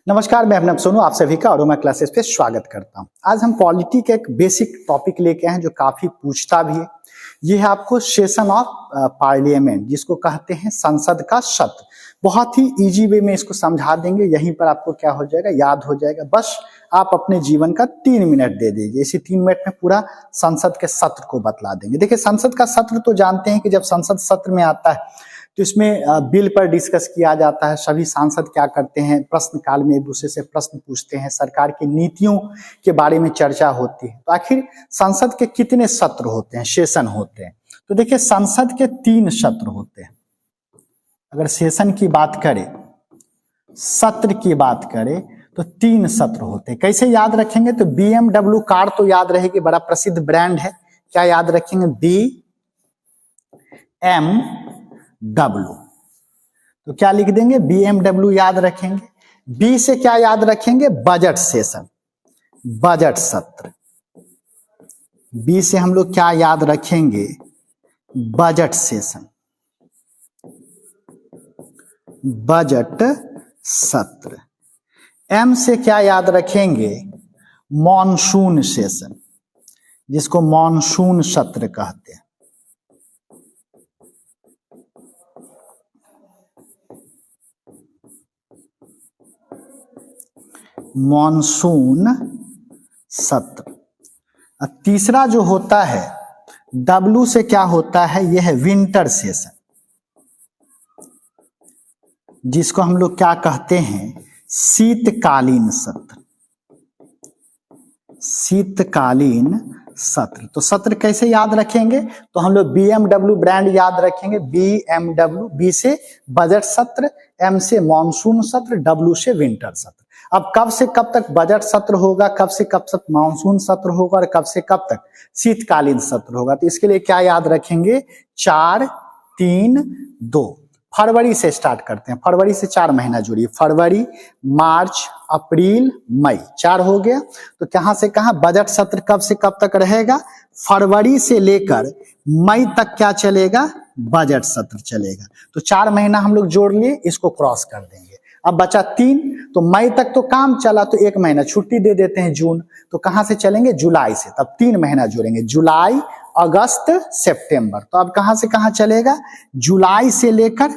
नमस्कार, मैं अभिनव सोनू आप सभी का अरोमा क्लासेस पे स्वागत करता हूं। आज हम पॉलिटी के एक बेसिक टॉपिक लेके आए हैं जो काफी पूछता भी है। ये है आपको सेशन ऑफ पार्लियामेंट, जिसको कहते हैं संसद का सत्र। बहुत ही इजी वे में इसको समझा देंगे, यहीं पर आपको क्या हो जाएगा, याद हो जाएगा। बस आप अपने जीवन का 3 मिनट दे दीजिए, इसी 3 मिनट में पूरा संसद के सत्र को बतला देंगे। देखिए, संसद का सत्र तो जानते हैं कि जब संसद सत्र में आता है तो इसमें बिल पर डिस्कस किया जाता है। सभी सांसद क्या करते हैं, प्रश्नकाल में एक दूसरे से प्रश्न पूछते हैं, सरकार की नीतियों के बारे में चर्चा होती है। तो आखिर संसद के कितने सत्र होते हैं, सेशन होते हैं? तो देखिए, संसद के 3 सत्र होते हैं। अगर सेशन की बात करें, सत्र की बात करें तो 3 सत्र होते हैं। कैसे याद रखेंगे? तो BMW कार तो याद रहेगी, बड़ा प्रसिद्ध ब्रांड है। क्या याद रखेंगे? BMW। तो क्या लिख देंगे? BMW याद रखेंगे। बी से क्या याद रखेंगे? बजट सेशन, बजट सत्र। बी से हम लोग क्या याद रखेंगे? बजट सेशन, बजट सत्र। एम से क्या याद रखेंगे? मॉनसून सेशन, जिसको मॉनसून सत्र कहते हैं। मॉनसून सत्र। तीसरा जो होता है W से क्या होता है? यह है विंटर सेशन, जिसको हम लोग क्या कहते हैं? शीतकालीन सत्र, शीतकालीन सत्र। तो सत्र कैसे याद रखेंगे? तो हम लोग BMW ब्रांड याद रखेंगे, BMW। बी से बजट सत्र, M से मॉनसून सत्र, W से विंटर सत्र। अब कब से कब तक बजट सत्र होगा, कब से कब तक मॉनसून सत्र होगा और कब से कब तक शीतकालीन सत्र होगा? तो इसके लिए क्या याद रखेंगे? 4, 3, 2। फरवरी से स्टार्ट करते हैं। फरवरी से 4 महीना जोड़िए। फरवरी, मार्च, अप्रैल, मई, 4 हो गया। तो कहां से कहां बजट सत्र कब से कब तक रहेगा? फरवरी से लेकर मई तक क्या चलेगा? बजट सत्र चलेगा। तो 4 महीना हम लोग जोड़ लिए, इसको क्रॉस कर देंगे। अब बचा 3। तो मई तक तो काम चला, तो 1 महीना छुट्टी दे देते हैं, जून। तो कहां से चलेंगे? जुलाई से। तब 3 महीना जोड़ेंगे, जुलाई, अगस्त, सितंबर। तो अब कहां से कहां चलेगा? जुलाई से लेकर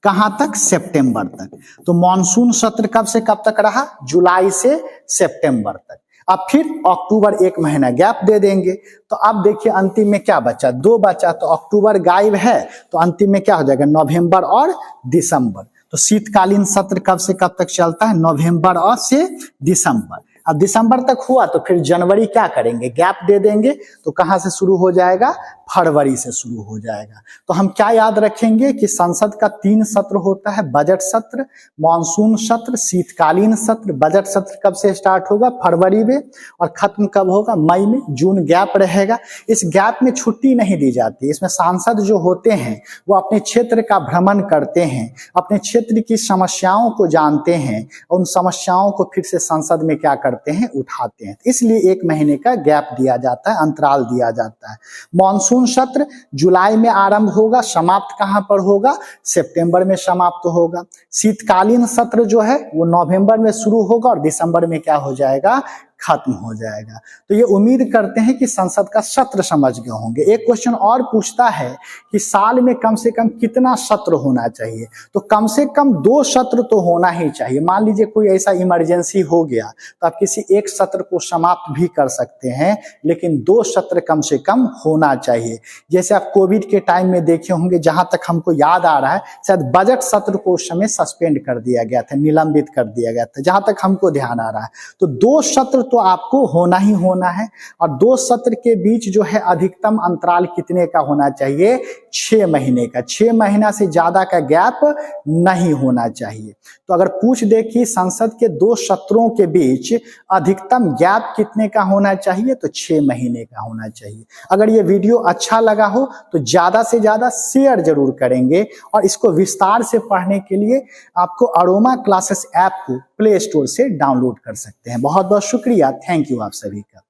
कहां तक? सितंबर तक। तो मॉनसून सत्र कब से कब तक रहा? जुलाई से सितंबर तक। अब फिर अक्टूबर 1 महीना गैप दे देंगे। तो अब देखिए अंतिम में क्या बचा? 2 बचा। तो अक्टूबर गायब है, तो अंतिम में क्या हो जाएगा? नवंबर और दिसंबर। तो शीतकालीन सत्र कब से कब तक चलता है? नवंबर और से दिसंबर। अब दिसंबर तक हुआ तो फिर जनवरी क्या करेंगे? गैप दे देंगे। तो कहां से शुरू हो जाएगा? फरवरी से शुरू हो जाएगा। तो हम क्या याद रखेंगे कि संसद का 3 सत्र होता है, बजट सत्र, मॉनसून सत्र, शीतकालीन सत्र। बजट सत्र कब से स्टार्ट होगा? फरवरी में, और खत्म कब होगा? मई में। जून गैप रहेगा। इस गैप में छुट्टी नहीं दी जाती। इसमें सांसद जो होते हैं वो अपने क्षेत्र का भ्रमण करते हैं, अपने क्षेत्र की समस्याओं को जानते हैं, उन समस्याओं को फिर से संसद में क्या करते हैं? उठाते हैं। इसलिए 1 महीने का गैप दिया जाता है, अंतराल दिया जाता है। मॉनसून सत्र जुलाई में आरंभ होगा, समाप्त कहां पर होगा? सितंबर में समाप्त होगा। शीतकालीन सत्र जो है वो नवंबर में शुरू होगा और दिसंबर में क्या हो जाएगा? खत्म हो जाएगा। तो ये उम्मीद करते हैं कि संसद का सत्र समझ गए होंगे। एक क्वेश्चन और पूछता है कि साल में कम से कम कितना सत्र होना चाहिए? तो कम से कम 2 सत्र तो होना ही चाहिए। मान लीजिए कोई ऐसा इमरजेंसी हो गया तो आप किसी एक सत्र को समाप्त भी कर सकते हैं, लेकिन 2 सत्र कम से कम होना चाहिए। जैसे आप कोविड के टाइम में देखे होंगे, जहां तक हमको याद आ रहा है शायद बजट सत्र को उस समय सस्पेंड कर दिया गया था, निलंबित कर दिया गया था, जहां तक हमको ध्यान आ रहा है। तो 2 सत्र तो आपको होना ही होना है। और 2 सत्र के बीच जो है अधिकतम अंतराल कितने का होना चाहिए? 6 महीने का। 6 महीना से ज्यादा का गैप नहीं होना चाहिए। तो अगर पूछ दे कि संसद के 2 सत्रों के बीच अधिकतम गैप कितने का होना चाहिए, तो 6 महीने का होना चाहिए। अगर ये वीडियो अच्छा लगा हो तो ज्यादा से ज्यादा शेयर जरूर करेंगे, और इसको विस्तार से पढ़ने के लिए आपको अरोमा क्लासेस ऐप को प्ले स्टोर से डाउनलोड कर सकते हैं। बहुत बहुत शुक्रिया, थैंक यू आप सभी का।